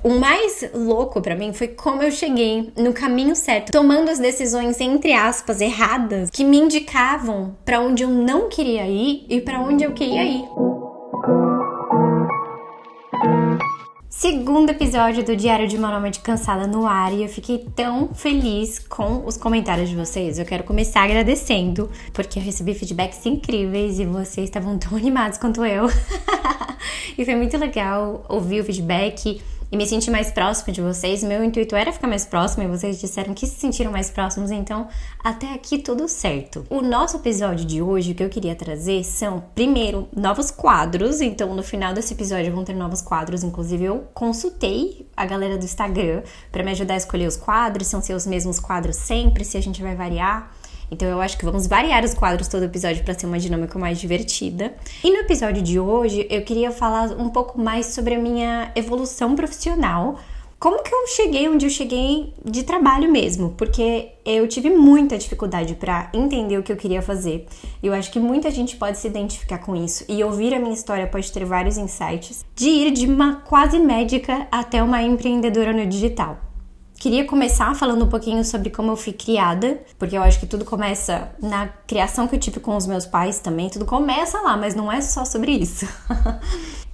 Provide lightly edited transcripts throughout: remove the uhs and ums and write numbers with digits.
O mais louco pra mim foi como eu cheguei no caminho certo, tomando as decisões, entre aspas, erradas, que me indicavam pra onde eu não queria ir e pra onde eu queria ir. Segundo episódio do Diário de uma Nômade Cansada no ar, e eu fiquei tão feliz com os comentários de vocês. Eu quero começar agradecendo, porque eu recebi feedbacks incríveis e vocês estavam tão animados quanto eu. E foi muito legal ouvir o feedback e me sentir mais próximo de vocês. Meu intuito era ficar mais próximo e vocês disseram que se sentiram mais próximos, então até aqui tudo certo. O nosso episódio de hoje, o que eu queria trazer são, primeiro, novos quadros. Então no final desse episódio vão ter novos quadros, inclusive eu consultei a galera do Instagram pra me ajudar a escolher os quadros, se os mesmos quadros sempre, se a gente vai variar. Então eu acho que vamos variar os quadros todo episódio para ser uma dinâmica mais divertida. E no episódio de hoje eu queria falar um pouco mais sobre a minha evolução profissional. Como que eu cheguei onde eu cheguei de trabalho mesmo, porque eu tive muita dificuldade para entender o que eu queria fazer. Eu acho que muita gente pode se identificar com isso e ouvir a minha história pode ter vários insights de ir de uma quase médica até uma empreendedora no digital. Queria começar falando um pouquinho sobre como eu fui criada, porque eu acho que tudo começa na criação que eu tive com os meus pais também, tudo começa lá, mas não é só sobre isso.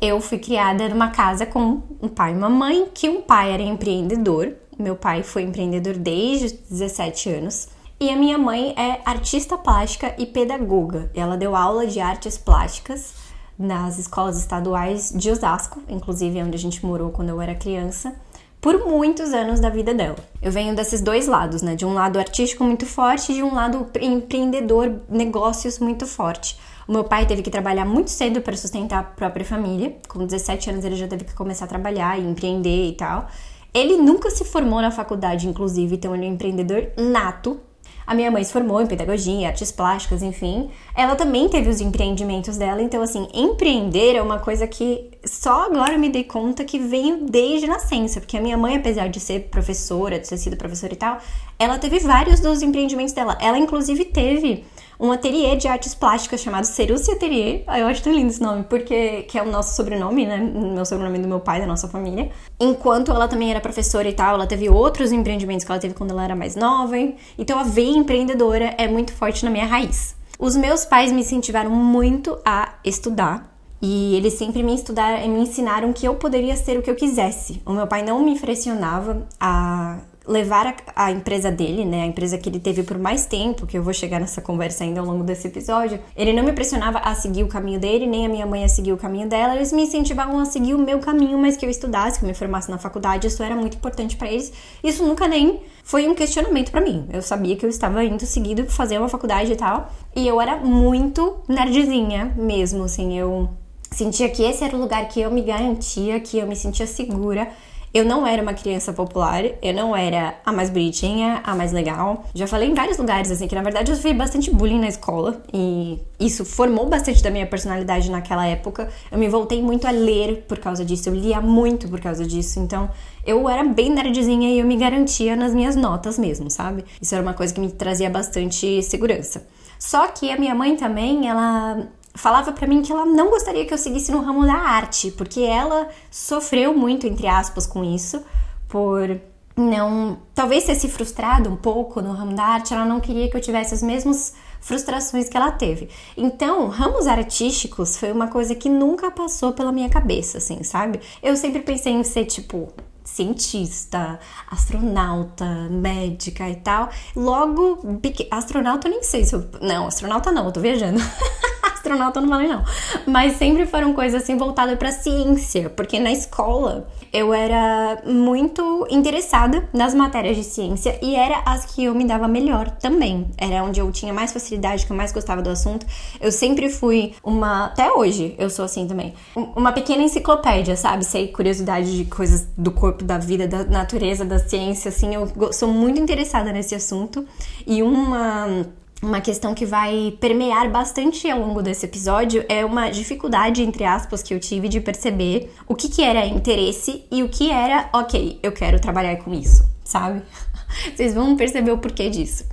Eu fui criada numa casa com um pai e uma mãe, que um pai era empreendedor, meu pai foi empreendedor desde os 17 anos, e a minha mãe é artista plástica e pedagoga. Ela deu aula de artes plásticas nas escolas estaduais de Osasco, inclusive onde a gente morou quando eu era criança, por muitos anos da vida dela. Eu venho desses dois lados, né? De um lado artístico muito forte e de um lado empreendedor, negócios muito forte. O meu pai teve que trabalhar muito cedo para sustentar a própria família. Com 17 anos ele já teve que começar a trabalhar e empreender e tal. Ele nunca se formou na faculdade, inclusive, então ele é um empreendedor nato. A minha mãe se formou em pedagogia, artes plásticas, enfim. Ela também teve os empreendimentos dela, então assim, empreender é uma coisa que só agora eu me dei conta que veio desde nascença, porque a minha mãe, apesar de ser professora, de ter sido professora e tal, ela teve vários dos empreendimentos dela. Ela, inclusive, teve um ateliê de artes plásticas chamado Cerucci Atelier. Eu acho tão lindo esse nome, porque que é o nosso sobrenome, né? Meu sobrenome do meu pai, da nossa família. Enquanto ela também era professora e tal, ela teve outros empreendimentos que ela teve quando ela era mais nova. Então a veia empreendedora é muito forte na minha raiz. Os meus pais me incentivaram muito a estudar. E eles sempre me ensinaram que eu poderia ser o que eu quisesse. O meu pai não me pressionava a levar a empresa dele, né, a empresa que ele teve por mais tempo, que eu vou chegar nessa conversa ainda ao longo desse episódio. Ele não me pressionava a seguir o caminho dele, nem a minha mãe a seguir o caminho dela. Eles me incentivavam a seguir o meu caminho, mas que eu estudasse, que eu me formasse na faculdade. Isso era muito importante pra eles. Isso nunca nem foi um questionamento pra mim. Eu sabia que eu estava indo seguido fazer uma faculdade e tal. E eu era muito nerdzinha mesmo, assim. Eu sentia que esse era o lugar que eu me garantia, que eu me sentia segura. Eu não era uma criança popular, eu não era a mais bonitinha, a mais legal. Já falei em vários lugares, assim, que na verdade eu sofri bastante bullying na escola e isso formou bastante da minha personalidade naquela época. Eu me voltei muito a ler por causa disso, eu lia muito por causa disso, então eu era bem nerdzinha e eu me garantia nas minhas notas mesmo, sabe? Isso era uma coisa que me trazia bastante segurança. Só que a minha mãe também, ela falava pra mim que ela não gostaria que eu seguisse no ramo da arte, porque ela sofreu muito, entre aspas, com isso, por não, talvez ter se frustrado um pouco no ramo da arte. Ela não queria que eu tivesse as mesmas frustrações que ela teve. Então, ramos artísticos foi uma coisa que nunca passou pela minha cabeça, assim, sabe? Eu sempre pensei em ser, tipo, cientista, astronauta, médica e tal. Logo, astronauta eu nem sei se eu... Não, astronauta não, eu tô viajando. Astronauta eu não falei não. Mas sempre foram coisas assim voltadas pra ciência, porque na escola eu era muito interessada nas matérias de ciência e era as que eu me dava melhor também. Era onde eu tinha mais facilidade, que eu mais gostava do assunto. Eu sempre fui até hoje eu sou assim também, uma pequena enciclopédia, sabe? Sei curiosidade de coisas do corpo, da vida, da natureza, da ciência, assim. Eu sou muito interessada nesse assunto. E uma questão que vai permear bastante ao longo desse episódio é uma dificuldade, entre aspas, que eu tive de perceber o que era interesse e o que era, ok, eu quero trabalhar com isso, sabe? Vocês vão perceber o porquê disso.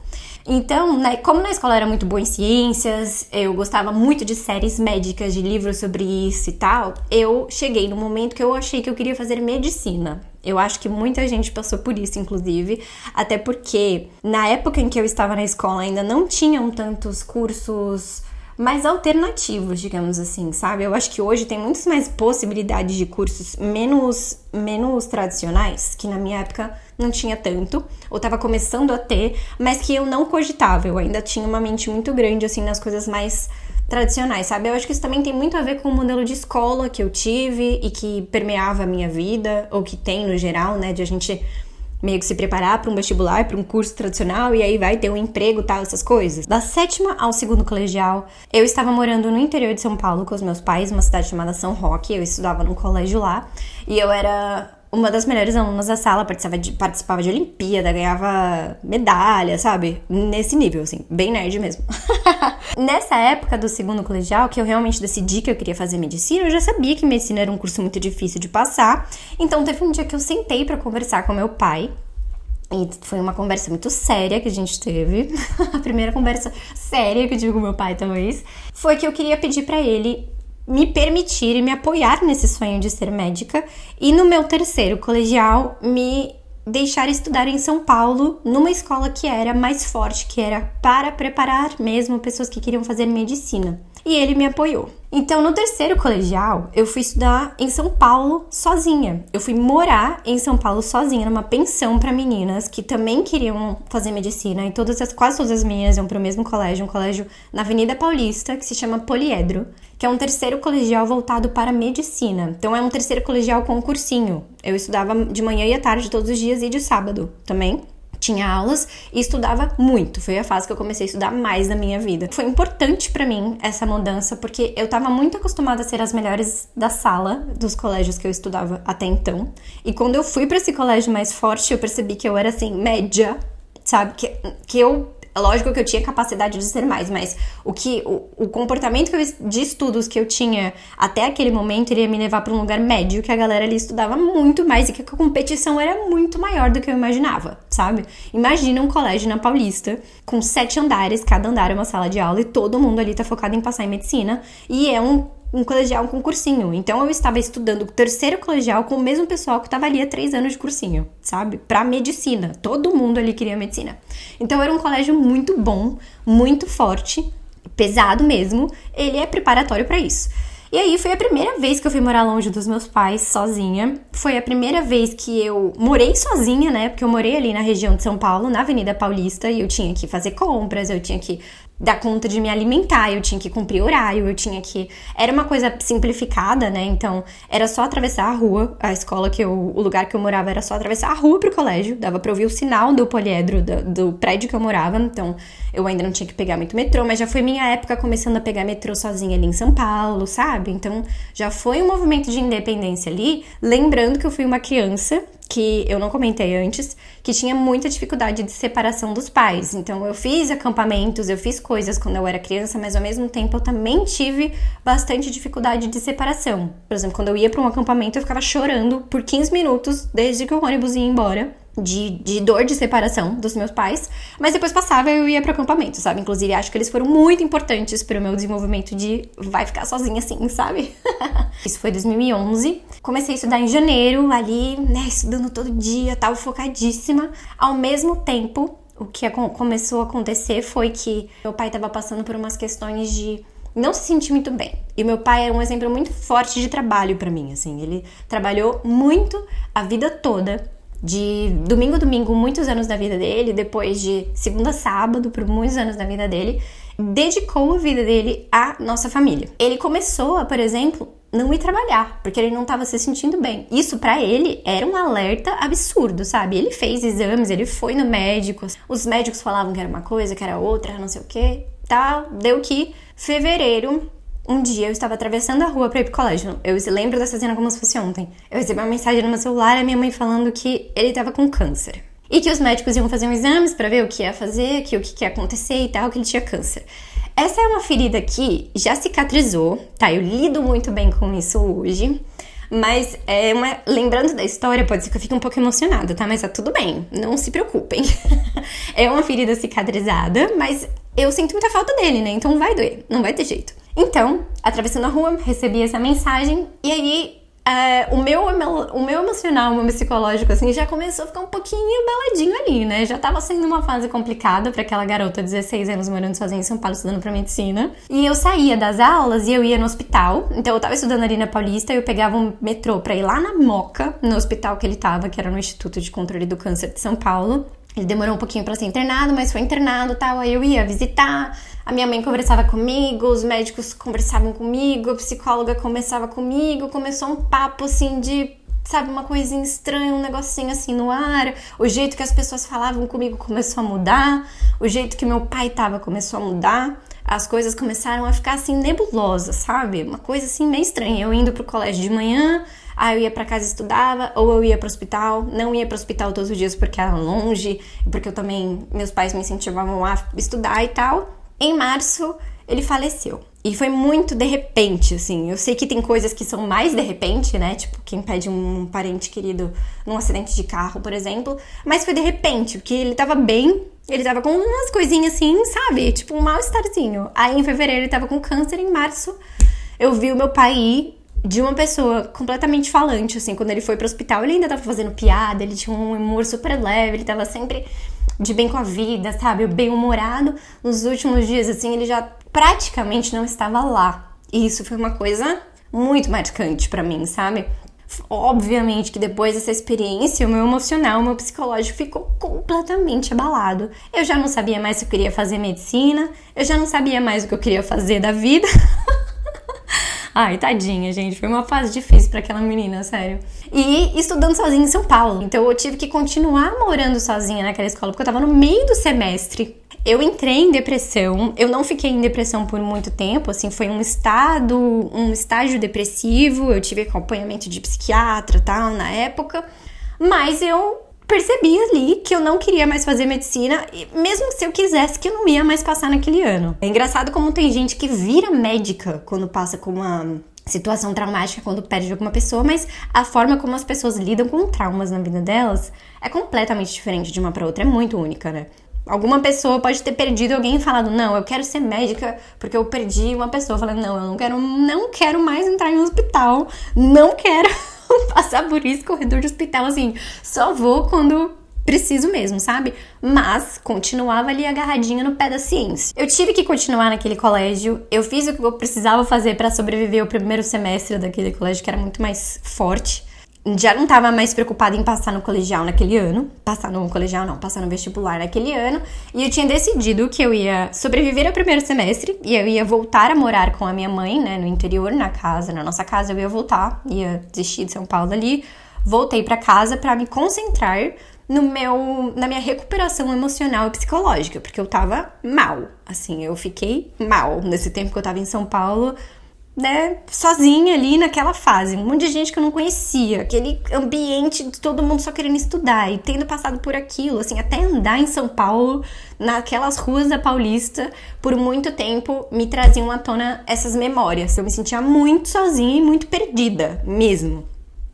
Então, né, como na escola eu era muito boa em ciências, eu gostava muito de séries médicas, de livros sobre isso e tal, eu cheguei no momento que eu achei que eu queria fazer medicina. Eu acho que muita gente passou por isso, inclusive, até porque na época em que eu estava na escola ainda não tinham tantos cursos mais alternativos, digamos assim, sabe? Eu acho que hoje tem muitas mais possibilidades de cursos menos tradicionais, que na minha época não tinha tanto, ou tava começando a ter, mas que eu não cogitava. Eu ainda tinha uma mente muito grande, assim, nas coisas mais tradicionais, sabe? Eu acho que isso também tem muito a ver com o modelo de escola que eu tive e que permeava a minha vida, ou que tem no geral, né? De a gente meio que se preparar para um vestibular, para um curso tradicional, e aí vai ter um emprego, tal, essas coisas. Da 7ª ao 2º colegial, eu estava morando no interior de São Paulo com os meus pais, uma cidade chamada São Roque, eu estudava num colégio lá, e eu era uma das melhores alunas da sala, participava de Olimpíada, ganhava medalha, sabe? Nesse nível, assim, bem nerd mesmo. Nessa época do 2º colegial, que eu realmente decidi que eu queria fazer medicina, eu já sabia que medicina era um curso muito difícil de passar, então teve um dia que eu sentei pra conversar com meu pai, e foi uma conversa muito séria que a gente teve, a primeira conversa séria que eu tive com meu pai, talvez, foi que eu queria pedir pra ele me permitir e me apoiar nesse sonho de ser médica, e no meu 3º colegial me deixar estudar em São Paulo, numa escola que era mais forte, que era para preparar mesmo pessoas que queriam fazer medicina. E ele me apoiou. Então, no 3º colegial, eu fui estudar em São Paulo sozinha. Eu fui morar em São Paulo sozinha, numa pensão para meninas que também queriam fazer medicina. E quase todas as meninas iam para o mesmo colégio, um colégio na Avenida Paulista, que se chama Poliedro, que é um 3º colegial voltado para medicina. Então, é um 3º colegial com cursinho. Eu estudava de manhã e à tarde todos os dias e de sábado também. Tinha aulas e estudava muito. Foi a fase que eu comecei a estudar mais na minha vida. Foi importante pra mim essa mudança, porque eu tava muito acostumada a ser as melhores da sala dos colégios que eu estudava até então. E quando eu fui pra esse colégio mais forte, eu percebi que eu era, assim, média, sabe? Que eu... Lógico que eu tinha capacidade de ser mais, mas o comportamento de estudos que eu tinha até aquele momento iria me levar para um lugar médio, que a galera ali estudava muito mais e que a competição era muito maior do que eu imaginava, sabe? Imagina um colégio na Paulista com 7 andares, cada andar é uma sala de aula e todo mundo ali tá focado em passar em medicina, e é um colegial com cursinho. Então eu estava estudando o 3º colegial com o mesmo pessoal que estava ali há 3 anos de cursinho, sabe? Pra medicina. Todo mundo ali queria medicina. Então era um colégio muito bom, muito forte, pesado mesmo. Ele é preparatório pra isso. E aí foi a primeira vez que eu fui morar longe dos meus pais, sozinha. Foi a primeira vez que eu morei sozinha, né? Porque eu morei ali na região de São Paulo, na Avenida Paulista, e eu tinha que fazer compras, eu tinha que dar conta de me alimentar, eu tinha que cumprir horário, eu tinha que... Era uma coisa simplificada, né? Então, era só atravessar a rua, a escola o lugar que eu morava era só atravessar a rua pro colégio, dava pra ouvir o sinal do poliedro, do prédio que eu morava, então eu ainda não tinha que pegar muito metrô, mas já foi minha época começando a pegar metrô sozinha ali em São Paulo, sabe? Então, já foi um movimento de independência ali, lembrando que eu fui uma criança, que eu não comentei antes, que tinha muita dificuldade de separação dos pais. Então, eu fiz acampamentos, eu fiz coisas quando eu era criança, mas ao mesmo tempo eu também tive bastante dificuldade de separação. Por exemplo, quando eu ia para um acampamento, eu ficava chorando por 15 minutos, desde que o ônibus ia embora, de dor de separação dos meus pais, mas depois passava e eu ia pro acampamento, sabe? Inclusive, acho que eles foram muito importantes pro meu desenvolvimento de vai ficar sozinha assim, sabe? Isso foi 2011. Comecei a estudar em janeiro, ali, né, estudando todo dia, tal, focadíssima. Ao mesmo tempo, o que começou a acontecer foi que meu pai tava passando por umas questões de não se sentir muito bem. E meu pai era um exemplo muito forte de trabalho pra mim, assim. Ele trabalhou muito a vida toda, de domingo a domingo, muitos anos da vida dele, depois de segunda a sábado, por muitos anos da vida dele, dedicou a vida dele à nossa família. Ele começou a, por exemplo, não ir trabalhar, porque ele não estava se sentindo bem. Isso pra ele era um alerta absurdo, sabe? Ele fez exames, ele foi no médico, os médicos falavam que era uma coisa, que era outra, não sei o que, tal. Deu que fevereiro, um dia eu estava atravessando a rua pra ir pro colégio. Eu lembro dessa cena como se fosse ontem. Eu recebi uma mensagem no meu celular, a minha mãe falando que ele tava com câncer. E que os médicos iam fazer exames pra ver o que ia fazer, que o que ia acontecer e tal, que ele tinha câncer. Essa é uma ferida que já cicatrizou, tá? Eu lido muito bem com isso hoje. Mas lembrando da história, pode ser que eu fique um pouco emocionada, tá? Mas tá tudo bem, não se preocupem. É uma ferida cicatrizada, mas eu sinto muita falta dele, né? Então vai doer, não vai ter jeito. Então, atravessando a rua, recebi essa mensagem e aí o meu emocional, o meu psicológico, assim, já começou a ficar um pouquinho abaladinho ali, né? Já tava sendo uma fase complicada pra aquela garota de 16 anos morando sozinha em São Paulo, estudando pra medicina. E eu saía das aulas e eu ia no hospital. Então eu tava estudando ali na Paulista e eu pegava um metrô pra ir lá na Moca, no hospital que ele tava, que era no Instituto de Controle do Câncer de São Paulo. Ele demorou um pouquinho pra ser internado, mas foi internado e tal. Aí eu ia visitar, a minha mãe conversava comigo, os médicos conversavam comigo, a psicóloga conversava comigo. Começou um papo assim de, sabe, uma coisinha estranha, um negocinho assim no ar. O jeito que as pessoas falavam comigo começou a mudar, o jeito que meu pai tava começou a mudar. As coisas começaram a ficar assim nebulosas, sabe? Uma coisa assim meio estranha. Eu indo pro colégio de manhã, aí eu ia pra casa e estudava, ou eu ia pro hospital. Não ia pro hospital todos os dias porque era longe, porque eu também, meus pais me incentivavam a estudar e tal. Em março, ele faleceu. E foi muito de repente, assim. Eu sei que tem coisas que são mais de repente, né? Tipo, quem pede um parente querido num acidente de carro, por exemplo. Mas foi de repente, porque ele tava bem, ele tava com umas coisinhas assim, sabe? Tipo, um mal-estarzinho. Aí, em fevereiro, ele tava com câncer. Em março, eu vi o meu pai ir de uma pessoa completamente falante, assim. Quando ele foi pro hospital, ele ainda tava fazendo piada, ele tinha um humor super leve, ele tava sempre de bem com a vida, sabe? Bem-humorado. Nos últimos dias, assim, ele já praticamente não estava lá. E isso foi uma coisa muito marcante pra mim, sabe? Obviamente que depois dessa experiência, o meu emocional, o meu psicológico ficou completamente abalado. Eu já não sabia mais se eu queria fazer medicina, eu já não sabia mais o que eu queria fazer da vida. Ai, tadinha, gente. Foi uma fase difícil pra aquela menina, sério. E estudando sozinha em São Paulo. Então eu tive que continuar morando sozinha naquela escola, porque eu tava no meio do semestre. Eu entrei em depressão. Eu não fiquei em depressão por muito tempo, assim, foi um estágio depressivo. Eu tive acompanhamento de psiquiatra e tal na época. Mas eu percebi ali que eu não queria mais fazer medicina, e mesmo se eu quisesse, que eu não ia mais passar naquele ano. É engraçado como tem gente que vira médica quando passa com uma situação traumática, quando perde alguma pessoa, mas a forma como as pessoas lidam com traumas na vida delas é completamente diferente de uma pra outra, é muito única, né? Alguma pessoa pode ter perdido alguém e falado, não, eu quero ser médica porque eu perdi uma pessoa. Falando, não, eu não quero mais entrar em um hospital, não quero passar por isso, corredor de hospital, assim, só vou quando preciso mesmo, sabe? Mas continuava ali agarradinha no pé da ciência. Eu tive que continuar naquele colégio, eu fiz o que eu precisava fazer pra sobreviver o primeiro semestre daquele colégio, que era muito mais forte. Já não tava mais preocupada em passar no colegial naquele ano. Passar no vestibular naquele ano. E eu tinha decidido que eu ia sobreviver ao primeiro semestre e eu ia voltar a morar com a minha mãe, né, no interior, na nossa casa eu ia voltar, ia desistir de São Paulo ali. Voltei pra casa pra me concentrar na minha recuperação emocional e psicológica, porque eu tava mal, assim, eu fiquei mal nesse tempo que eu tava em São Paulo, né, sozinha ali naquela fase, um monte de gente que eu não conhecia, aquele ambiente de todo mundo só querendo estudar e tendo passado por aquilo, assim, até andar em São Paulo, naquelas ruas da Paulista, por muito tempo, me traziam à tona essas memórias. Eu me sentia muito sozinha e muito perdida, mesmo.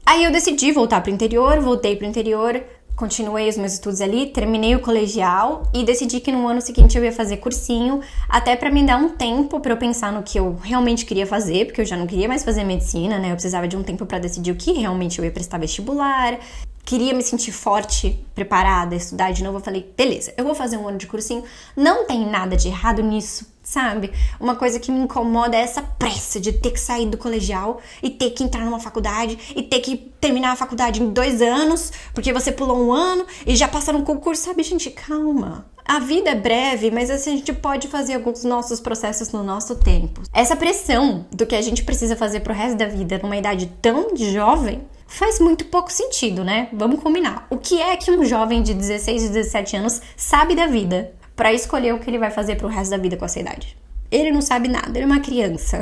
Aí eu decidi voltar pro interior, voltei pro interior, continuei os meus estudos ali, terminei o colegial e decidi que no ano seguinte eu ia fazer cursinho, até pra me dar um tempo pra eu pensar no que eu realmente queria fazer, porque eu já não queria mais fazer medicina, né? Eu precisava de um tempo pra decidir o que realmente eu ia prestar vestibular, queria me sentir forte, preparada, estudar de novo. Eu falei, beleza, eu vou fazer um ano de cursinho, não tem nada de errado nisso, sabe? Uma coisa que me incomoda é essa pressa de ter que sair do colegial e ter que entrar numa faculdade e ter que terminar a faculdade em 2 anos, porque você pulou um ano e já passou no concurso, sabe? Gente, calma. A vida é breve, mas assim, a gente pode fazer alguns nossos processos no nosso tempo. Essa pressão do que a gente precisa fazer pro resto da vida numa idade tão jovem faz muito pouco sentido, né? Vamos combinar. O que é que um jovem de 16, 17 anos sabe da vida pra escolher o que ele vai fazer pro resto da vida com essa idade? Ele não sabe nada, ele é uma criança.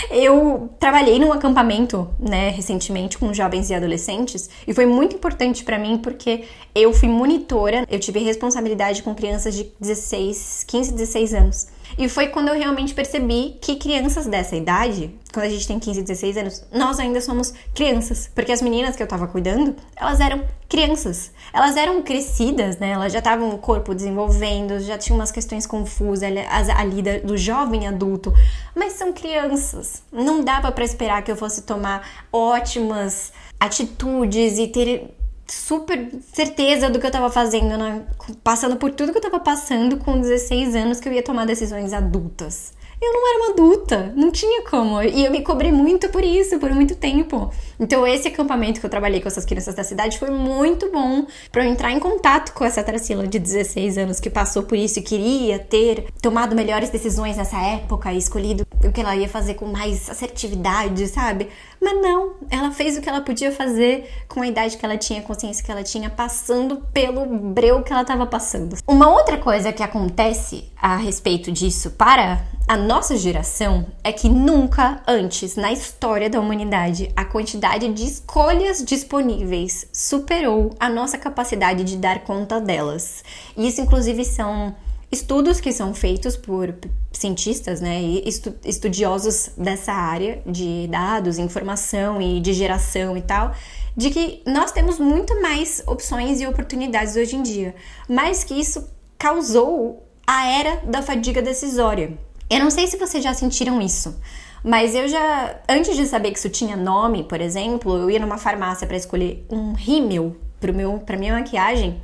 Eu trabalhei num acampamento, né, recentemente com jovens e adolescentes, e foi muito importante pra mim porque eu fui monitora, eu tive responsabilidade com crianças de 15, 16 anos. E foi quando eu realmente percebi que crianças dessa idade, quando a gente tem 15, 16 anos, nós ainda somos crianças. Porque as meninas que eu tava cuidando, elas eram crianças. Elas eram crescidas, né? Elas já estavam o corpo desenvolvendo, já tinham umas questões confusas ali do jovem adulto. Mas são crianças. Não dava pra esperar que eu fosse tomar ótimas atitudes e ter super certeza do que eu tava fazendo, né? Passando por tudo que eu tava passando com 16 anos, que eu ia tomar decisões adultas. Eu não era uma adulta, não tinha como. E eu me cobrei muito por isso, por muito tempo. Então esse acampamento que eu trabalhei com essas crianças da cidade foi muito bom pra eu entrar em contato com essa Tarsila de 16 anos que passou por isso e queria ter tomado melhores decisões nessa época e escolhido o que ela ia fazer com mais assertividade, sabe? Mas não, ela fez o que ela podia fazer com a idade que ela tinha, a consciência que ela tinha, passando pelo breu que ela estava passando. Uma outra coisa que acontece a respeito disso para a nossa geração é que nunca antes na história da humanidade a quantidade de escolhas disponíveis superou a nossa capacidade de dar conta delas. E isso, inclusive, são estudos que são feitos por cientistas, né, e estudiosos dessa área de dados, informação e de geração e tal, de que nós temos muito mais opções e oportunidades hoje em dia, mas que isso causou a era da fadiga decisória. Eu não sei se vocês já sentiram isso, mas eu já, antes de saber que isso tinha nome, por exemplo, eu ia numa farmácia para escolher um rímel pra minha maquiagem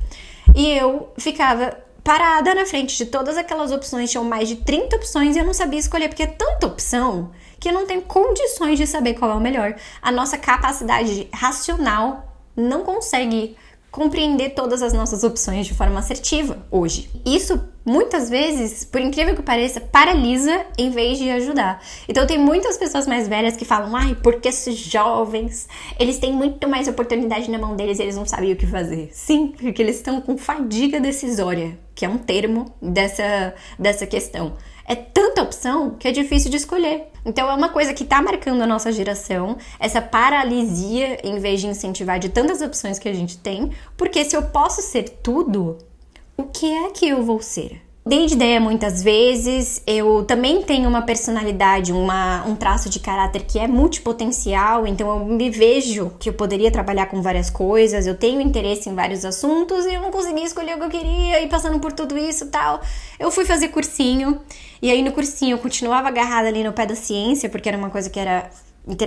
e eu ficava parada na frente de todas aquelas opções, tinham mais de 30 opções e eu não sabia escolher, porque é tanta opção que eu não tenho condições de saber qual é o melhor. A nossa capacidade racional não consegue compreender todas as nossas opções de forma assertiva hoje. Isso, muitas vezes, por incrível que pareça, paralisa em vez de ajudar. Então tem muitas pessoas mais velhas que falam, ai, porque esses jovens, eles têm muito mais oportunidade na mão deles e eles não sabem o que fazer. Sim, porque eles estão com fadiga decisória, que é um termo dessa questão. É tanta opção que é difícil de escolher. Então é uma coisa que tá marcando a nossa geração, essa paralisia em vez de incentivar de tantas opções que a gente tem, porque se eu posso ser tudo, o que é que eu vou ser? Dei de ideia muitas vezes, eu também tenho uma personalidade, um traço de caráter que é multipotencial, então eu me vejo que eu poderia trabalhar com várias coisas, eu tenho interesse em vários assuntos e eu não consegui escolher o que eu queria e passando por tudo isso e tal, eu fui fazer cursinho e aí no cursinho eu continuava agarrada ali no pé da ciência, porque era uma coisa que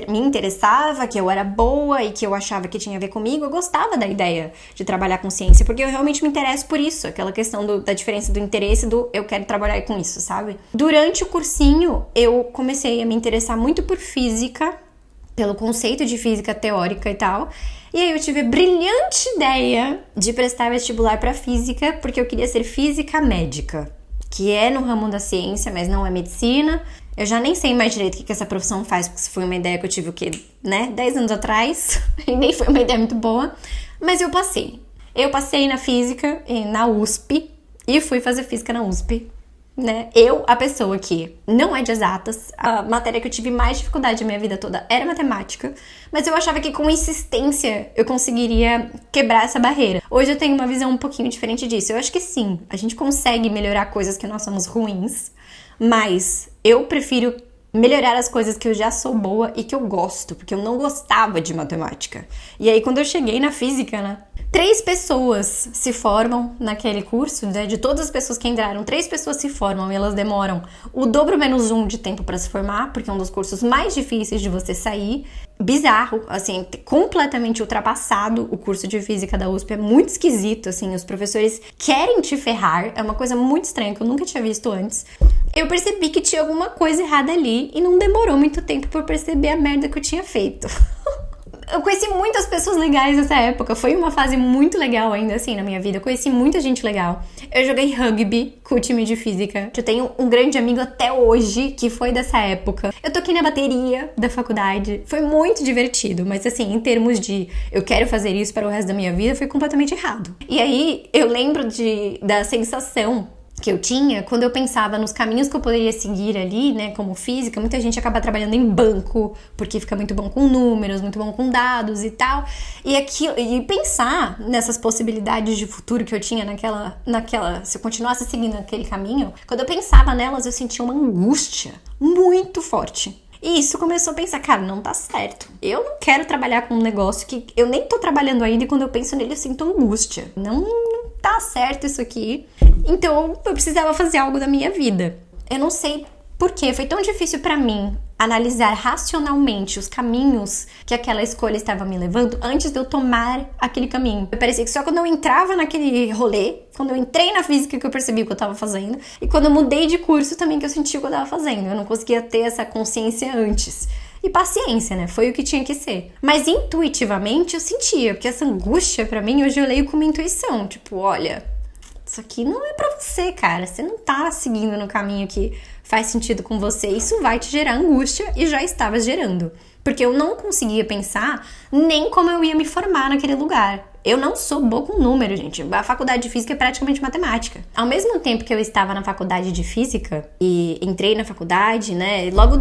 me interessava, que eu era boa e que eu achava que tinha a ver comigo. Eu gostava da ideia de trabalhar com ciência, porque eu realmente me interesso por isso, aquela questão da diferença do interesse do eu quero trabalhar com isso, sabe? Durante o cursinho, eu comecei a me interessar muito por física, pelo conceito de física teórica e tal, e aí eu tive a brilhante ideia de prestar vestibular para física, porque eu queria ser física médica, que é no ramo da ciência, mas não é medicina. Eu já nem sei mais direito o que essa profissão faz, porque isso foi uma ideia que eu tive, 10 anos atrás, e nem foi uma ideia muito boa, mas eu passei. Eu passei na física, na USP, e fui fazer física na USP, né? Eu, a pessoa que não é de exatas, a matéria que eu tive mais dificuldade na minha vida toda era matemática, mas eu achava que com insistência eu conseguiria quebrar essa barreira. Hoje eu tenho uma visão um pouquinho diferente disso. Eu acho que sim, a gente consegue melhorar coisas que nós somos ruins, mas eu prefiro melhorar as coisas que eu já sou boa e que eu gosto, porque eu não gostava de matemática. E aí, quando eu cheguei na física, né? 3 pessoas se formam naquele curso, né? De todas as pessoas que entraram, 3 pessoas se formam e elas demoram o dobro menos 1 de tempo para se formar, porque é um dos cursos mais difíceis de você sair. Bizarro, assim, completamente ultrapassado o curso de física da USP, é muito esquisito, assim, os professores querem te ferrar, é uma coisa muito estranha que eu nunca tinha visto antes. Eu percebi que tinha alguma coisa errada ali e não demorou muito tempo pra eu perceber a merda que eu tinha feito. Eu conheci muitas pessoas legais nessa época, foi uma fase muito legal ainda assim na minha vida, eu conheci muita gente legal. Eu joguei rugby com o time de física, eu tenho um grande amigo até hoje que foi dessa época. Eu toquei na bateria da faculdade, foi muito divertido, mas assim, em termos de eu quero fazer isso para o resto da minha vida, foi completamente errado. E aí eu lembro da sensação que eu tinha, quando eu pensava nos caminhos que eu poderia seguir ali, né, como física, muita gente acaba trabalhando em banco, porque fica muito bom com números, muito bom com dados e tal, e pensar nessas possibilidades de futuro que eu tinha naquela, se eu continuasse seguindo aquele caminho, quando eu pensava nelas, eu sentia uma angústia muito forte. E isso começou a pensar, cara, não tá certo. Eu não quero trabalhar com um negócio que eu nem tô trabalhando ainda e quando eu penso nele eu sinto angústia. Não tá certo isso aqui. Então eu precisava fazer algo da minha vida. Eu não sei por que foi tão difícil pra mim analisar racionalmente os caminhos que aquela escolha estava me levando antes de eu tomar aquele caminho. Eu parecia que só quando eu entrava naquele rolê, quando eu entrei na física que eu percebi o que eu estava fazendo, e quando eu mudei de curso também que eu senti o que eu estava fazendo. Eu não conseguia ter essa consciência antes. E paciência, né? Foi o que tinha que ser. Mas intuitivamente eu sentia, porque essa angústia pra mim, hoje eu leio como intuição. Tipo, olha, isso aqui não é pra você, cara. Você não tá seguindo no caminho que faz sentido com você. Isso vai te gerar angústia e já estava gerando. Porque eu não conseguia pensar nem como eu ia me formar naquele lugar. Eu não sou boa com número, gente. A faculdade de física é praticamente matemática. Ao mesmo tempo que eu estava na faculdade de física e entrei na faculdade, né? Logo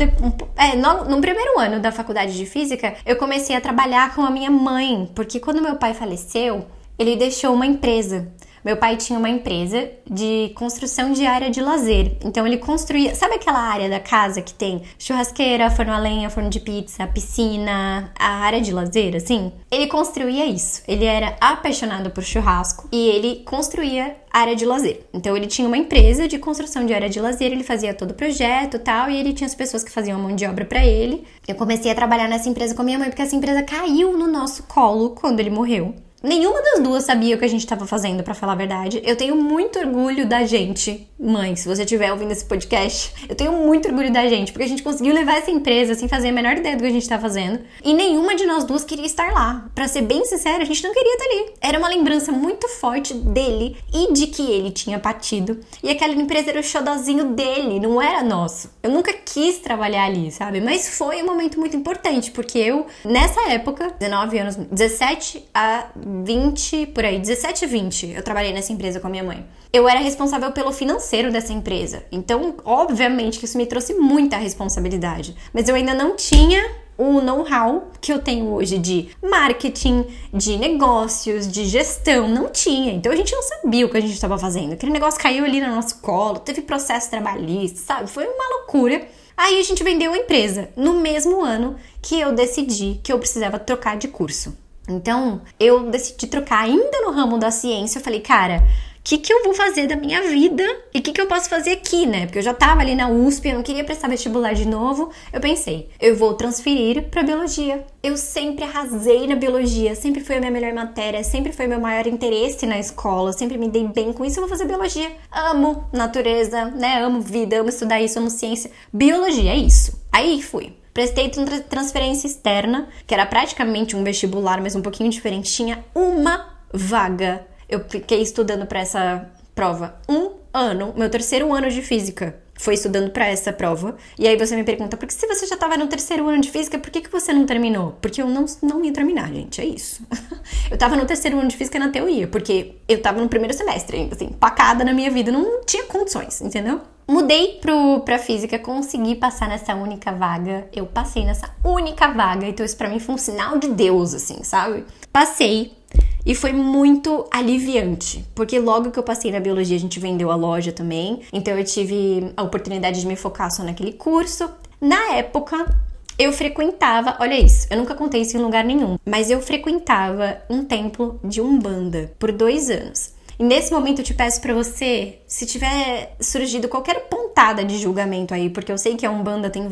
no primeiro ano da faculdade de física, eu comecei a trabalhar com a minha mãe. Porque quando meu pai faleceu, ele deixou uma empresa. Meu pai tinha uma empresa de construção de área de lazer. Então ele construía... Sabe aquela área da casa que tem churrasqueira, forno a lenha, forno de pizza, piscina, a área de lazer, assim? Ele construía isso. Ele era apaixonado por churrasco e ele construía área de lazer. Então ele tinha uma empresa de construção de área de lazer, ele fazia todo o projeto e tal, e ele tinha as pessoas que faziam a mão de obra pra ele. Eu comecei a trabalhar nessa empresa com a minha mãe porque essa empresa caiu no nosso colo quando ele morreu. Nenhuma das duas sabia o que a gente estava fazendo, pra falar a verdade. Eu tenho muito orgulho da gente, mãe, se você estiver ouvindo esse podcast. Eu tenho muito orgulho da gente, porque a gente conseguiu levar essa empresa sem fazer a menor ideia do que a gente tá fazendo. E nenhuma de nós duas queria estar lá. Pra ser bem sincera, a gente não queria estar ali. Era uma lembrança muito forte dele e de que ele tinha partido. E aquela empresa era o xodozinho dele, não era nosso. Eu nunca quis trabalhar ali, sabe? Mas foi um momento muito importante, porque eu, nessa época, 19 anos, 17 a 20, por aí, 17 a 20, eu trabalhei nessa empresa com a minha mãe. Eu era responsável pelo financeiro dessa empresa. Então, obviamente que isso me trouxe muita responsabilidade. Mas eu ainda não tinha o know-how que eu tenho hoje de marketing, de negócios, de gestão. Não tinha. Então, a gente não sabia o que a gente estava fazendo. Aquele negócio caiu ali no nosso colo, teve processo trabalhista, sabe? Foi uma loucura. Aí a gente vendeu a empresa no mesmo ano que eu decidi que eu precisava trocar de curso. Então, eu decidi trocar ainda no ramo da ciência. Eu falei, cara, o que eu vou fazer da minha vida? E o que eu posso fazer aqui, né? Porque eu já tava ali na USP, eu não queria prestar vestibular de novo. Eu pensei, eu vou transferir pra biologia. Eu sempre arrasei na biologia, sempre foi a minha melhor matéria, sempre foi meu maior interesse na escola, sempre me dei bem com isso, eu vou fazer biologia. Amo natureza, né? Amo vida, amo estudar isso, amo ciência. Biologia, é isso. Aí fui. Prestei transferência externa, que era praticamente um vestibular, mas um pouquinho diferente. Tinha uma vaga. Eu fiquei estudando para essa prova 1 ano, meu terceiro ano de física. Foi estudando para essa prova. E aí você me pergunta, por que se você já estava no terceiro ano de física, por que você não terminou? Porque eu não ia terminar, gente, é isso. Eu tava no terceiro ano de física na teoria, porque eu tava no primeiro semestre ainda, assim, pacada na minha vida, não tinha condições, entendeu? Mudei pra física, consegui passar nessa única vaga. Eu passei nessa única vaga, então isso pra mim foi um sinal de Deus, assim, sabe? Passei e foi muito aliviante, porque logo que eu passei na biologia a gente vendeu a loja também, então eu tive a oportunidade de me focar só naquele curso. Na época, eu frequentava, olha isso, eu nunca contei isso em lugar nenhum, mas eu frequentava um templo de Umbanda por 2 anos. E nesse momento eu te peço pra você, se tiver surgido qualquer pontada de julgamento aí, porque eu sei que a Umbanda tem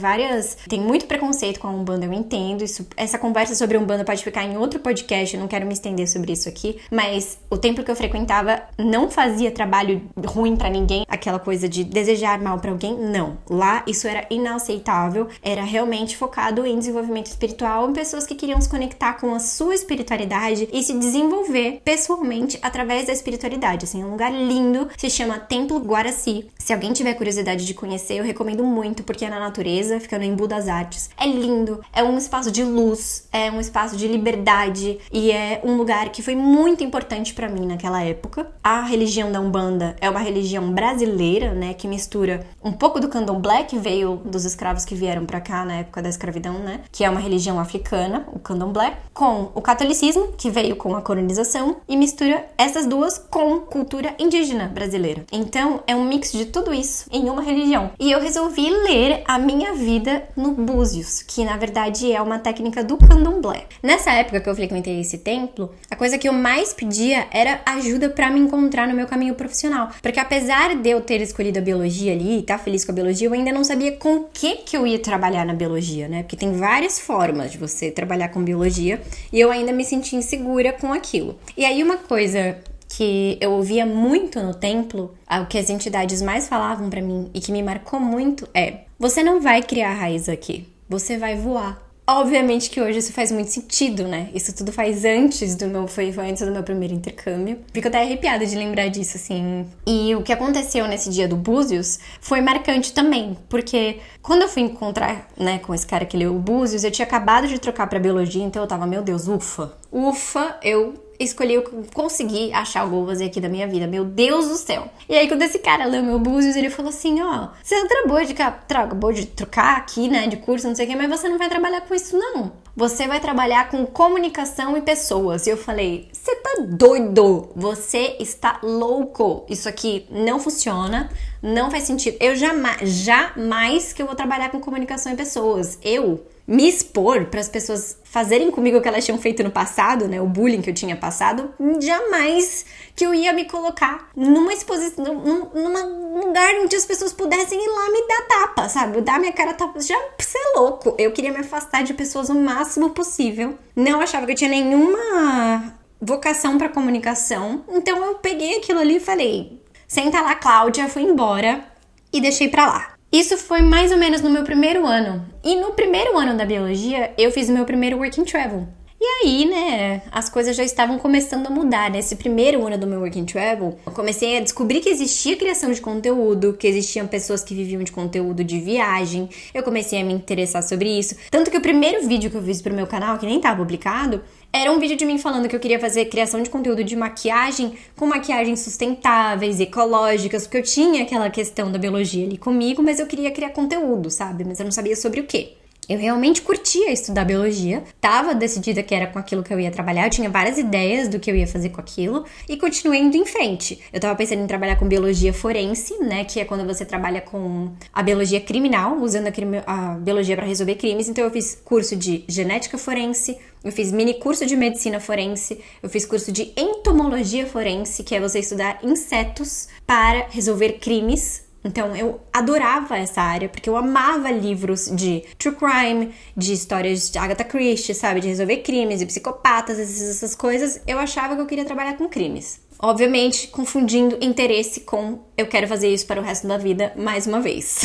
muito preconceito com a Umbanda, eu entendo isso. Essa conversa sobre a Umbanda pode ficar em outro podcast, eu não quero me estender sobre isso aqui, mas o templo que eu frequentava não fazia trabalho ruim pra ninguém, aquela coisa de desejar mal pra alguém, não. Lá isso era inaceitável, era realmente focado em desenvolvimento espiritual, em pessoas que queriam se conectar com a sua espiritualidade e se desenvolver pessoalmente através da espiritualidade espiritualidade, assim, é um lugar lindo, se chama Templo Guaraci. Se alguém tiver curiosidade de conhecer, eu recomendo muito, porque é na natureza, fica no Embu das Artes. É lindo, é um espaço de luz, é um espaço de liberdade e é um lugar que foi muito importante pra mim naquela época. A religião da Umbanda é uma religião brasileira, né, que mistura um pouco do candomblé, que veio dos escravos que vieram pra cá na época da escravidão, né, que é uma religião africana, o candomblé, com o catolicismo, que veio com a colonização, e mistura essas duas com cultura indígena brasileira. Então, é um mix de tudo isso em uma religião. E eu resolvi ler a minha vida no Búzios, que na verdade é uma técnica do candomblé. Nessa época que eu frequentei esse templo, a coisa que eu mais pedia era ajuda pra me encontrar no meu caminho profissional. Porque apesar de eu ter escolhido a biologia ali e estar feliz com a biologia, eu ainda não sabia com o que eu ia trabalhar na biologia, né? Porque tem várias formas de você trabalhar com biologia e eu ainda me sentia insegura com aquilo. E aí uma coisa que eu ouvia muito no templo, o que as entidades mais falavam pra mim e que me marcou muito é: você não vai criar raiz aqui, você vai voar. Obviamente que hoje isso faz muito sentido, né? Isso tudo faz antes do meu... Foi antes do meu primeiro intercâmbio. Fico até arrepiada de lembrar disso, assim. E o que aconteceu nesse dia do Búzios foi marcante também. Porque quando eu fui encontrar, né, com esse cara que leu o Búzios, eu tinha acabado de trocar pra biologia, então eu tava, meu Deus, ufa. Ufa, eu escolhi, eu consegui achar o que eu vou fazer aqui da minha vida. Meu Deus do céu. E aí, quando esse cara leu meu Búzios, ele falou assim, ó, você acabou de trocar aqui, né, de curso, não sei o que, mas você não vai trabalhar com isso, não. Você vai trabalhar com comunicação e pessoas. E eu falei, você tá doido? Você está louco. Isso aqui não funciona, não faz sentido. Eu jamais que eu vou trabalhar com comunicação e pessoas. Eu me expor para as pessoas fazerem comigo o que elas tinham feito no passado, né, o bullying que eu tinha passado, jamais que eu ia me colocar numa exposição, num lugar onde as pessoas pudessem ir lá me dar tapa, sabe, dar minha cara tapa, já, você é louco. Eu queria me afastar de pessoas o máximo possível, não achava que eu tinha nenhuma vocação para comunicação, então eu peguei aquilo ali e falei, senta lá, Cláudia, fui embora e deixei pra lá. Isso foi mais ou menos no meu primeiro ano. E no primeiro ano da biologia, eu fiz o meu primeiro work and travel. E aí, né, as coisas já estavam começando a mudar. Nesse primeiro ano do meu work and travel, eu comecei a descobrir que existia criação de conteúdo, que existiam pessoas que viviam de conteúdo de viagem. Eu comecei a me interessar sobre isso. Tanto que o primeiro vídeo que eu fiz pro meu canal, que nem tá publicado, era um vídeo de mim falando que eu queria fazer criação de conteúdo de maquiagem com maquiagens sustentáveis, ecológicas, porque eu tinha aquela questão da biologia ali comigo, mas eu queria criar conteúdo, sabe? Mas eu não sabia sobre o quê. Eu realmente curtia estudar biologia, tava decidida que era com aquilo que eu ia trabalhar, eu tinha várias ideias do que eu ia fazer com aquilo e continuei indo em frente. Eu tava pensando em trabalhar com biologia forense, né, que é quando você trabalha com a biologia criminal, usando a biologia para resolver crimes. Então eu fiz curso de genética forense, eu fiz mini curso de medicina forense, eu fiz curso de entomologia forense, que é você estudar insetos para resolver crimes. Então, eu adorava essa área, porque eu amava livros de true crime, de histórias de Agatha Christie, sabe? De resolver crimes, de psicopatas, essas coisas. Eu achava que eu queria trabalhar com crimes. Obviamente, confundindo interesse com eu quero fazer isso para o resto da vida, mais uma vez.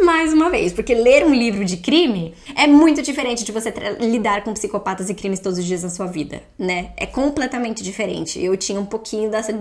Mais uma vez, porque ler um livro de crime é muito diferente de você lidar com psicopatas e crimes todos os dias na sua vida, né? É completamente diferente. Eu tinha um pouquinho dessa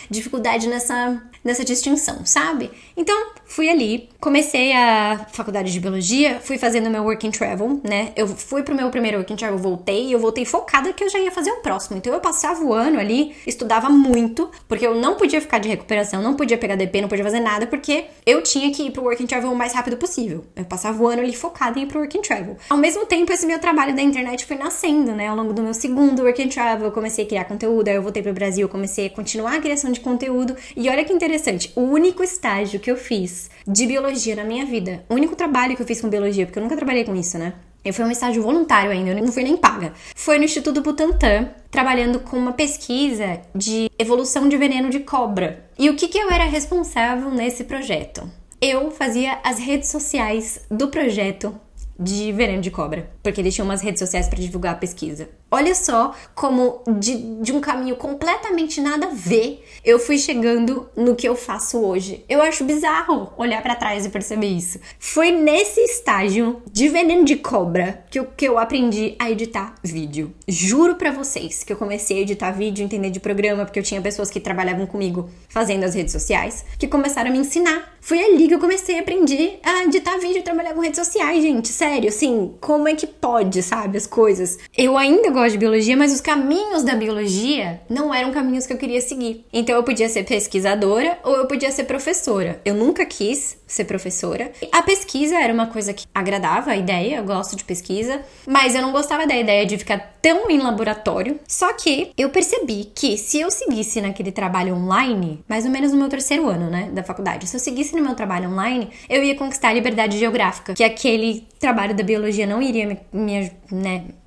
dificuldade nessa distinção, sabe? Então, fui ali, comecei a faculdade de biologia, fui fazendo meu work and travel, né? Eu fui pro meu primeiro work and travel, voltei, e eu voltei focada que eu já ia fazer o próximo. Então, eu passava o ano ali, estudava muito, porque eu não podia ficar de recuperação, não podia pegar DP, não podia fazer nada, porque eu tinha que ir pro work and travel o mais rápido possível. Eu passava o ano ali focada em ir pro work and travel. Ao mesmo tempo, esse meu trabalho da internet foi nascendo, né? Ao longo do meu segundo work and travel, eu comecei a criar conteúdo, aí eu voltei pro Brasil, eu comecei a continuar a criação de conteúdo, e olha que interessante, o único estágio que eu fiz de biologia na minha vida, o único trabalho que eu fiz com biologia, porque eu nunca trabalhei com isso, né? Foi um estágio voluntário ainda, eu não fui nem paga. Foi no Instituto Butantan, trabalhando com uma pesquisa de evolução de veneno de cobra. E o que eu era responsável nesse projeto? Eu fazia as redes sociais do projeto de veneno de cobra, porque eles tinham umas redes sociais para divulgar a pesquisa. Olha só como de um caminho completamente nada a ver, eu fui chegando no que eu faço hoje. Eu acho bizarro olhar pra trás e perceber isso. Foi nesse estágio de veneno de cobra que eu aprendi a editar vídeo. Juro pra vocês que eu comecei a editar vídeo, entender de programa, porque eu tinha pessoas que trabalhavam comigo fazendo as redes sociais, que começaram a me ensinar. Foi ali que eu comecei a aprender a editar vídeo e trabalhar com redes sociais, gente. Sério, assim, como é que pode, sabe, as coisas? Eu ainda gosto de biologia, mas os caminhos da biologia não eram caminhos que eu queria seguir. Então eu podia ser pesquisadora ou eu podia ser professora. Eu nunca quis ser professora. A pesquisa era uma coisa que agradava a ideia, eu gosto de pesquisa, mas eu não gostava da ideia de ficar tão em laboratório. Só que eu percebi que se eu seguisse naquele trabalho online, mais ou menos no meu terceiro ano, né, da faculdade, se eu seguisse no meu trabalho online, eu ia conquistar a liberdade geográfica, que aquele trabalho da biologia não iria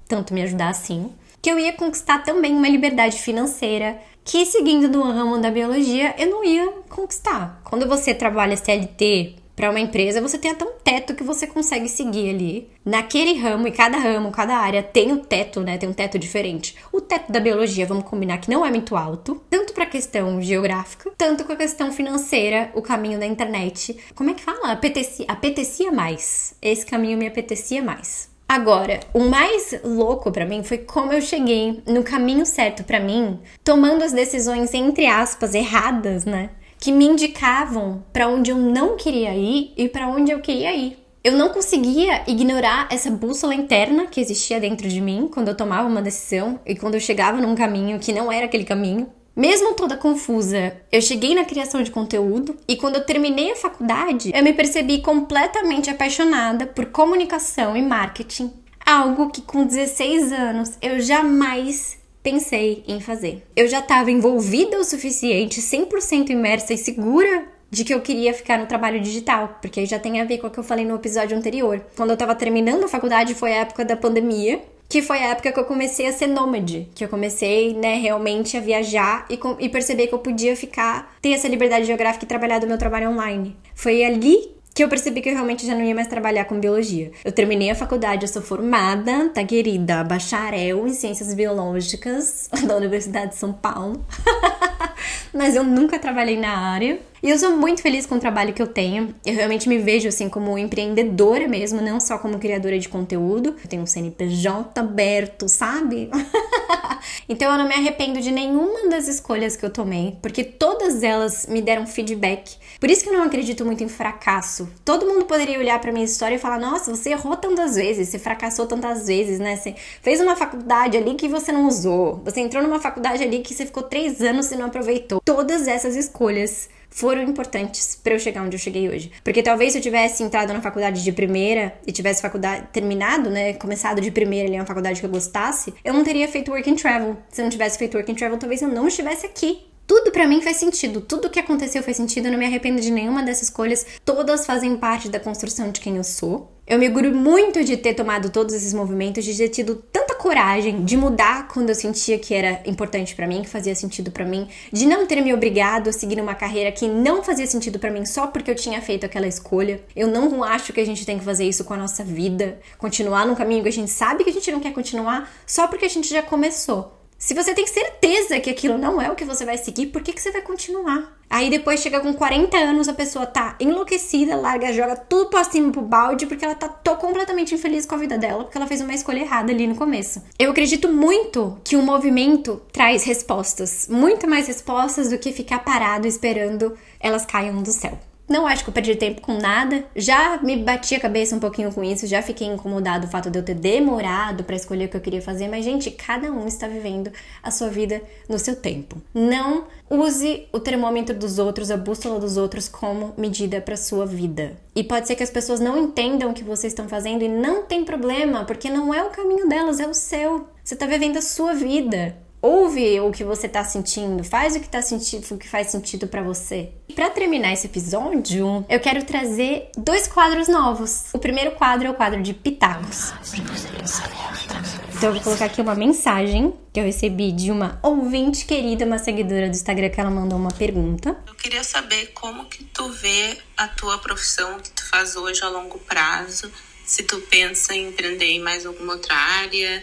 tanto me ajudar assim. Que eu ia conquistar também uma liberdade financeira, que seguindo no ramo da biologia, eu não ia conquistar. Quando você trabalha CLT para uma empresa, você tem até um teto que você consegue seguir ali. Naquele ramo, cada área tem um teto, né? Tem um teto diferente. O teto da biologia, vamos combinar que não é muito alto, tanto para a questão geográfica, tanto com a questão financeira, o caminho da internet. Como é que fala? Apetecia mais. Esse caminho me apetecia mais. Agora, o mais louco pra mim foi como eu cheguei no caminho certo pra mim, tomando as decisões, entre aspas, erradas, né? Que me indicavam pra onde eu não queria ir e pra onde eu queria ir. Eu não conseguia ignorar essa bússola interna que existia dentro de mim quando eu tomava uma decisão e quando eu chegava num caminho que não era aquele caminho. Mesmo toda confusa, eu cheguei na criação de conteúdo e quando eu terminei a faculdade, eu me percebi completamente apaixonada por comunicação e marketing, algo que com 16 anos eu jamais pensei em fazer. Eu já estava envolvida o suficiente, 100% imersa e segura de que eu queria ficar no trabalho digital, porque aí já tem a ver com o que eu falei no episódio anterior. Quando eu estava terminando a faculdade foi a época da pandemia, que foi a época que eu comecei a ser nômade, que eu comecei, né, realmente a viajar e perceber que eu podia ter essa liberdade geográfica e trabalhar do meu trabalho online. Foi ali que eu percebi que eu realmente já não ia mais trabalhar com biologia. Eu terminei a faculdade, eu sou formada, tá querida, bacharel em Ciências Biológicas da Universidade de São Paulo. Mas eu nunca trabalhei na área. E eu sou muito feliz com o trabalho que eu tenho. Eu realmente me vejo assim como empreendedora mesmo, não só como criadora de conteúdo. Eu tenho um CNPJ aberto, sabe? Então eu não me arrependo de nenhuma das escolhas que eu tomei, porque todas elas me deram feedback. Por isso que eu não acredito muito em fracasso. Todo mundo poderia olhar pra minha história e falar: nossa, você errou tantas vezes, você fracassou tantas vezes, né? Você fez uma faculdade ali que você não usou. Você entrou numa faculdade ali que você ficou 3 anos e não aproveitou. Todas essas escolhas foram importantes pra eu chegar onde eu cheguei hoje. Porque talvez se eu tivesse entrado na faculdade de primeira e tivesse terminado, né, começado de primeira ali uma faculdade que eu gostasse, eu não teria feito work and travel. Se eu não tivesse feito work and travel, talvez eu não estivesse aqui. Tudo pra mim faz sentido, tudo que aconteceu faz sentido, eu não me arrependo de nenhuma dessas escolhas, todas fazem parte da construção de quem eu sou. Eu me orgulho muito de ter tomado todos esses movimentos, de ter tido tanta coragem de mudar quando eu sentia que era importante pra mim, que fazia sentido pra mim, de não ter me obrigado a seguir uma carreira que não fazia sentido pra mim só porque eu tinha feito aquela escolha. Eu não acho que a gente tem que fazer isso com a nossa vida, continuar num caminho que a gente sabe que a gente não quer continuar só porque a gente já começou. Se você tem certeza que aquilo não é o que você vai seguir, por que você vai continuar? Aí depois chega com 40 anos, a pessoa tá enlouquecida, larga, joga tudo pra cima pro balde, porque ela tá completamente infeliz com a vida dela, porque ela fez uma escolha errada ali no começo. Eu acredito muito que o movimento traz respostas, muito mais respostas do que ficar parado esperando elas caiam do céu. Não acho que eu perdi tempo com nada, já me bati a cabeça um pouquinho com isso, já fiquei incomodado o fato de eu ter demorado pra escolher o que eu queria fazer, mas gente, cada um está vivendo a sua vida no seu tempo. Não use o termômetro dos outros, a bússola dos outros como medida pra sua vida. E pode ser que as pessoas não entendam o que vocês estão fazendo e não tem problema, porque não é o caminho delas, é o seu. Você tá vivendo a sua vida. Ouve o que você tá sentindo, faz o que faz sentido pra você. E pra terminar esse episódio, eu quero trazer 2 quadros novos. O primeiro quadro é o quadro de pitacos. Então eu vou colocar aqui uma mensagem que eu recebi de uma ouvinte querida, uma seguidora do Instagram, que ela mandou uma pergunta. Eu queria saber como que tu vê a tua profissão, o que tu faz hoje a longo prazo, se tu pensa em empreender em mais alguma outra área,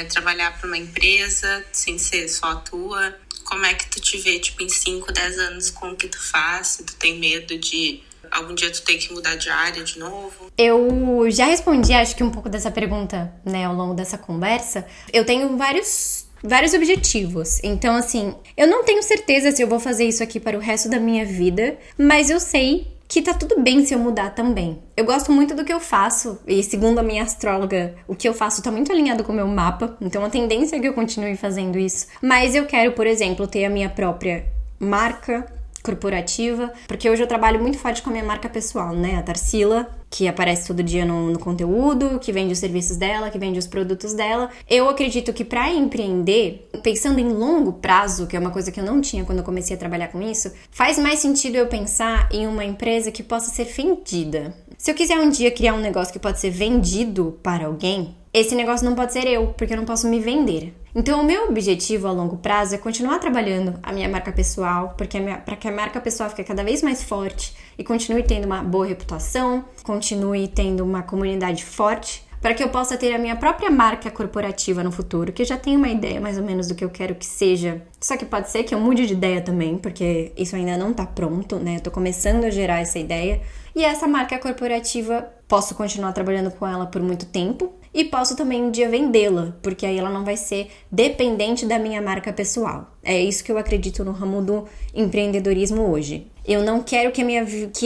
trabalhar para uma empresa sem ser só a tua? Como é que tu te vê, tipo, em 5, 10 anos com o que tu faz? Se tu tem medo de algum dia tu ter que mudar de área de novo? Eu já respondi, acho que um pouco dessa pergunta, né, ao longo dessa conversa. Eu tenho vários objetivos. Então, assim, eu não tenho certeza se eu vou fazer isso aqui para o resto da minha vida, mas eu sei que tá tudo bem se eu mudar também. Eu gosto muito do que eu faço, e segundo a minha astróloga, o que eu faço tá muito alinhado com o meu mapa, então a tendência é que eu continue fazendo isso. Mas eu quero, por exemplo, ter a minha própria marca corporativa, porque hoje eu trabalho muito forte com a minha marca pessoal, né? A Tarsila, que aparece todo dia no conteúdo, que vende os serviços dela, que vende os produtos dela. Eu acredito que para empreender, pensando em longo prazo, que é uma coisa que eu não tinha quando eu comecei a trabalhar com isso, faz mais sentido eu pensar em uma empresa que possa ser vendida. Se eu quiser um dia criar um negócio que pode ser vendido para alguém, esse negócio não pode ser eu, porque eu não posso me vender. Então, o meu objetivo a longo prazo é continuar trabalhando a minha marca pessoal, porque para que a marca pessoal fique cada vez mais forte e continue tendo uma boa reputação, continue tendo uma comunidade forte, para que eu possa ter a minha própria marca corporativa no futuro, que eu já tenho uma ideia mais ou menos do que eu quero que seja. Só que pode ser que eu mude de ideia também, porque isso ainda não tá pronto, né? Eu tô começando a gerar essa ideia. E essa marca corporativa, posso continuar trabalhando com ela por muito tempo, e posso também um dia vendê-la, porque aí ela não vai ser dependente da minha marca pessoal. É isso que eu acredito no ramo do empreendedorismo hoje. Eu não quero que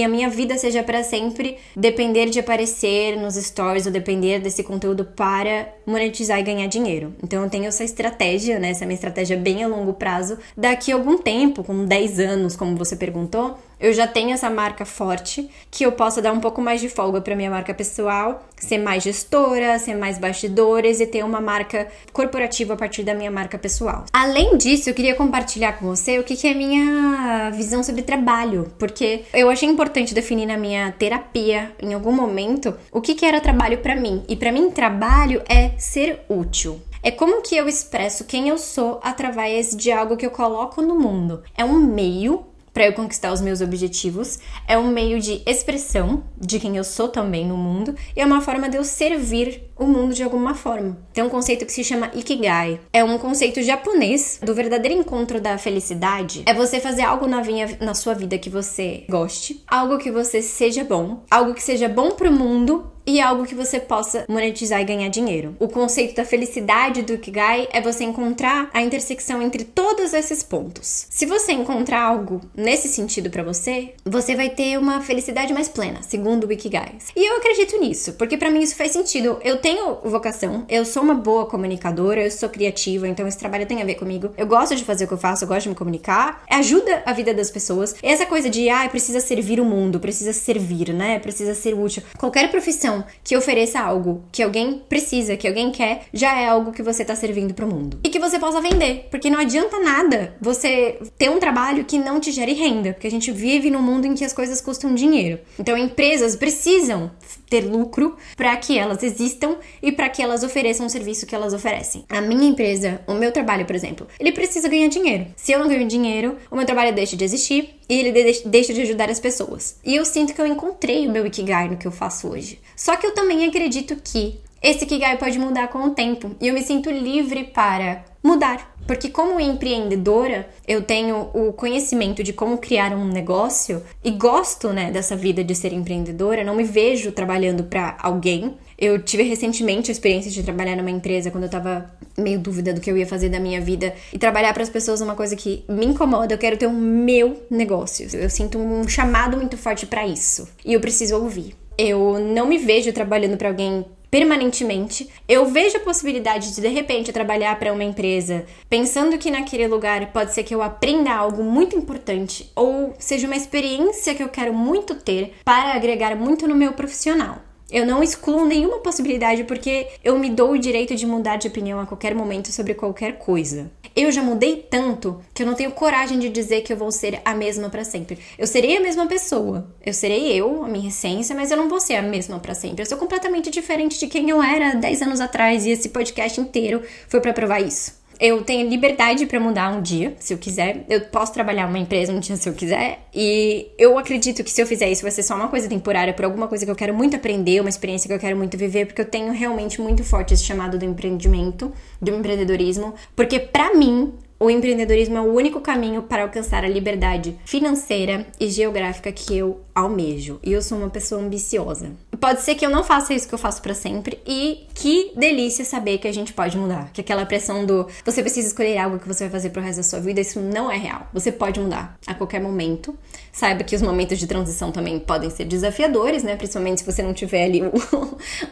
a minha vida seja para sempre depender de aparecer nos stories ou depender desse conteúdo para monetizar e ganhar dinheiro. Então eu tenho essa estratégia, né? Essa é minha estratégia bem a longo prazo. Daqui a algum tempo, com 10 anos, como você perguntou, eu já tenho essa marca forte, que eu possa dar um pouco mais de folga para minha marca pessoal, ser mais gestora, ser mais bastidores e ter uma marca corporativa a partir da minha marca pessoal. Além disso, eu queria compartilhar com você o que é a minha visão sobre trabalho, porque eu achei importante definir na minha terapia, em algum momento, o que era trabalho para mim. E para mim, trabalho é ser útil. É como que eu expresso quem eu sou através de algo que eu coloco no mundo. É um meio para eu conquistar os meus objetivos, é um meio de expressão de quem eu sou também no mundo, e é uma forma de eu servir o mundo de alguma forma. Tem um conceito que se chama Ikigai. É um conceito japonês do verdadeiro encontro da felicidade. É você fazer algo na sua vida que você goste, algo que você seja bom, algo que seja bom pro mundo e algo que você possa monetizar e ganhar dinheiro. O conceito da felicidade do Ikigai é você encontrar a intersecção entre todos esses pontos. Se você encontrar algo nesse sentido pra você, você vai ter uma felicidade mais plena, segundo o Ikigai. E eu acredito nisso, porque pra mim isso faz sentido. Eu tenho vocação, eu sou uma boa comunicadora, eu sou criativa, então esse trabalho tem a ver comigo. Eu gosto de fazer o que eu faço, eu gosto de me comunicar, ajuda a vida das pessoas. E essa coisa de, precisa servir o mundo, precisa servir, né? Precisa ser útil. Qualquer profissão que ofereça algo que alguém precisa, que alguém quer, já é algo que você tá servindo pro mundo. E que você possa vender, porque não adianta nada você ter um trabalho que não te gere renda, porque a gente vive num mundo em que as coisas custam dinheiro. Então empresas precisam ter lucro para que elas existam e para que elas ofereçam o serviço que elas oferecem. A minha empresa, o meu trabalho, por exemplo, ele precisa ganhar dinheiro. Se eu não ganho dinheiro, o meu trabalho deixa de existir e ele deixa de ajudar as pessoas. E eu sinto que eu encontrei o meu Ikigai no que eu faço hoje. Só que eu também acredito que esse Ikigai pode mudar com o tempo e eu me sinto livre para mudar. Porque como empreendedora, eu tenho o conhecimento de como criar um negócio e gosto, né, dessa vida de ser empreendedora, não me vejo trabalhando para alguém. Eu tive recentemente a experiência de trabalhar numa empresa quando eu tava meio dúvida do que eu ia fazer da minha vida. E trabalhar para as pessoas é uma coisa que me incomoda. Eu quero ter o meu negócio. Eu sinto um chamado muito forte para isso. E eu preciso ouvir. Eu não me vejo trabalhando para alguém permanentemente. Eu vejo a possibilidade de repente, trabalhar para uma empresa pensando que naquele lugar pode ser que eu aprenda algo muito importante ou seja uma experiência que eu quero muito ter para agregar muito no meu profissional. Eu não excluo nenhuma possibilidade porque eu me dou o direito de mudar de opinião a qualquer momento sobre qualquer coisa. Eu já mudei tanto que eu não tenho coragem de dizer que eu vou ser a mesma pra sempre. Eu serei a mesma pessoa. Eu serei eu, a minha essência, mas eu não vou ser a mesma pra sempre. Eu sou completamente diferente de quem eu era 10 anos atrás e esse podcast inteiro foi pra provar isso. Eu tenho liberdade pra mudar um dia, se eu quiser. Eu posso trabalhar numa empresa um dia se eu quiser. E eu acredito que se eu fizer isso vai ser só uma coisa temporária por alguma coisa que eu quero muito aprender, uma experiência que eu quero muito viver, porque eu tenho realmente muito forte esse chamado do empreendimento, do empreendedorismo. Porque pra mim, o empreendedorismo é o único caminho para alcançar a liberdade financeira e geográfica que eu almejo. E eu sou uma pessoa ambiciosa. Pode ser que eu não faça isso que eu faço pra sempre. E que delícia saber que a gente pode mudar. Que aquela pressão do você precisa escolher algo que você vai fazer pro resto da sua vida, isso não é real. Você pode mudar a qualquer momento. Saiba que os momentos de transição também podem ser desafiadores, né? Principalmente se você não tiver ali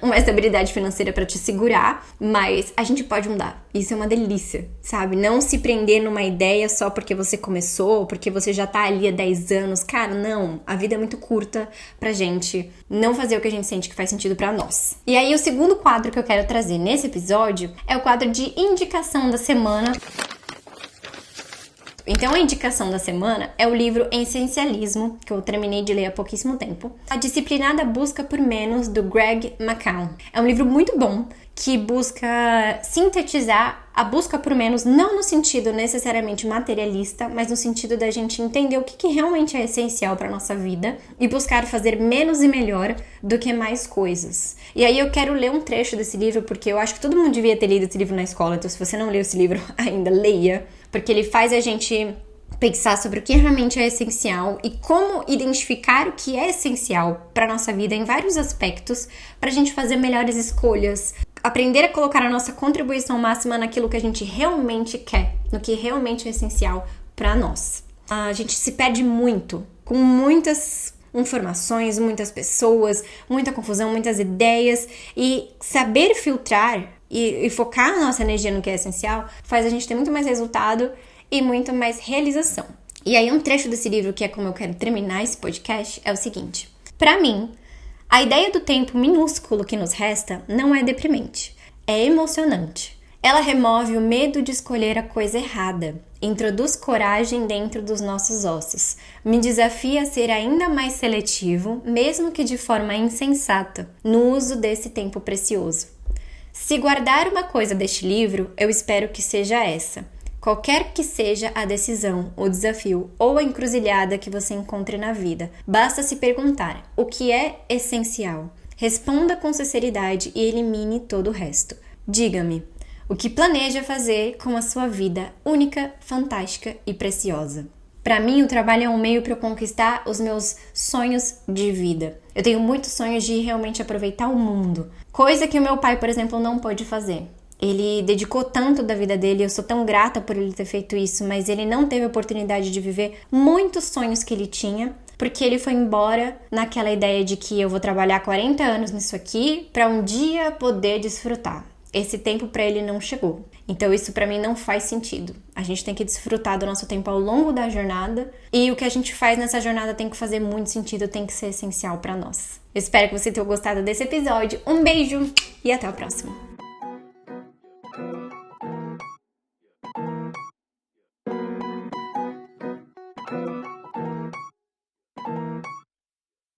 uma estabilidade financeira pra te segurar. Mas a gente pode mudar. Isso é uma delícia, sabe? Não se prender numa ideia só porque você começou, porque você já tá ali há 10 anos. Cara, não. A vida é muito curta pra gente não fazer o que a gente sente que faz sentido pra nós. E aí, o segundo quadro que eu quero trazer nesse episódio é o quadro de indicação da semana. Então, a indicação da semana é o livro Essencialismo, que eu terminei de ler há pouquíssimo tempo. A Disciplinada Busca por Menos, do Greg McKeown. É um livro muito bom, que busca sintetizar a busca por menos, não no sentido necessariamente materialista, mas no sentido da gente entender o que realmente é essencial para nossa vida e buscar fazer menos e melhor do que mais coisas. E aí eu quero ler um trecho desse livro, porque eu acho que todo mundo devia ter lido esse livro na escola, então se você não leu esse livro ainda, leia, porque ele faz a gente pensar sobre o que realmente é essencial e como identificar o que é essencial para nossa vida em vários aspectos, para a gente fazer melhores escolhas, aprender a colocar a nossa contribuição máxima naquilo que a gente realmente quer, no que realmente é essencial para nós. A gente se perde muito, com muitas informações, muitas pessoas, muita confusão, muitas ideias, e saber filtrar e focar a nossa energia no que é essencial faz a gente ter muito mais resultado e muito mais realização. E aí um trecho desse livro, que é como eu quero terminar esse podcast, é o seguinte: para mim, a ideia do tempo minúsculo que nos resta não é deprimente, é emocionante. Ela remove o medo de escolher a coisa errada, introduz coragem dentro dos nossos ossos, me desafia a ser ainda mais seletivo, mesmo que de forma insensata, no uso desse tempo precioso. Se guardar uma coisa deste livro, eu espero que seja essa. Qualquer que seja a decisão, o desafio ou a encruzilhada que você encontre na vida, basta se perguntar: o que é essencial? Responda com sinceridade e elimine todo o resto. Diga-me, o que planeja fazer com a sua vida única, fantástica e preciosa? Para mim, o trabalho é um meio para eu conquistar os meus sonhos de vida. Eu tenho muitos sonhos de realmente aproveitar o mundo, coisa que o meu pai, por exemplo, não pôde fazer. Ele dedicou tanto da vida dele, eu sou tão grata por ele ter feito isso, mas ele não teve a oportunidade de viver muitos sonhos que ele tinha, porque ele foi embora naquela ideia de que eu vou trabalhar 40 anos nisso aqui para um dia poder desfrutar. Esse tempo para ele não chegou. Então isso para mim não faz sentido. A gente tem que desfrutar do nosso tempo ao longo da jornada, e o que a gente faz nessa jornada tem que fazer muito sentido, tem que ser essencial para nós. Eu espero que você tenha gostado desse episódio. Um beijo e até o próximo.